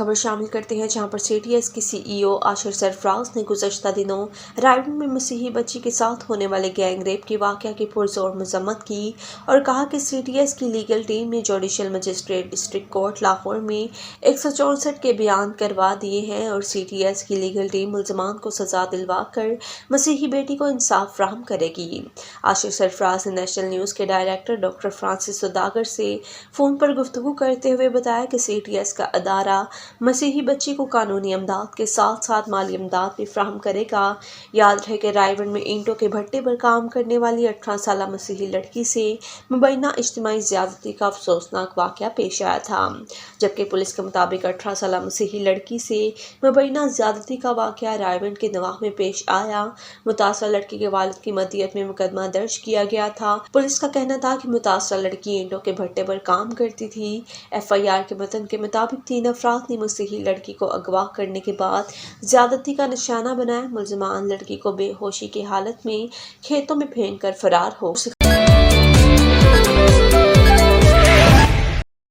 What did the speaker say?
खबर शामिल करते हैं, जहां पर CTS के CEO आशिर सरफराज ने गुज़श्ता दिनों रायबरेली में मसीही बच्ची के साथ होने वाले गैंग रेप के वाक़या की पुरज़ोर मज़म्मत की और कहा कि CTS की लीगल टीम ने judicial magistrate district court Lahore में 164 के बयान करवा दिए हैं और CTS की लीगल टीम मुल्ज़मान को सज़ा दिलवा कर मसीही बेटी को इंसाफ फराहम करेगी। आशिर सरफराज ने नेशनल न्यूज़ के डायरेक्टर डॉक्टर फ्रांसिस सौदागर से फ़ोन पर गुफ्तगू करते हुए बताया कि CTS का अदारा मसीही बच्ची को कानूनी इमदाद के साथ साथ माली इमदाद भी फराहम करेगा। याद रहे कि रायबरेली में ईंटों के भट्टे पर काम करने वाली 18 साल मसीही लड़की से मुबैना इज्तिमाई ज़्यादती का अफसोसनाक वाक़या पेश आया था, जबकि पुलिस के मुताबिक 18 साल मसीही लड़की से मुबैना ज़्यादती का वाक़या रायबरेली के नवाह में पेश आया। मुतासरा लड़की के वालिद की मदियत में मुकदमा दर्ज किया गया था। पुलिस का कहना था कि मुतासरा लड़की ईंटों के भट्टे पर काम करती थी। FIR के मतन के मुताबिक 3 अफराद ने मसीही लड़की को अगवा करने के बाद ज़्यादती का निशाना बनाया। मुल्ज़मान लड़की को बेहोशी की हालत में खेतों में फेंक कर फरार हो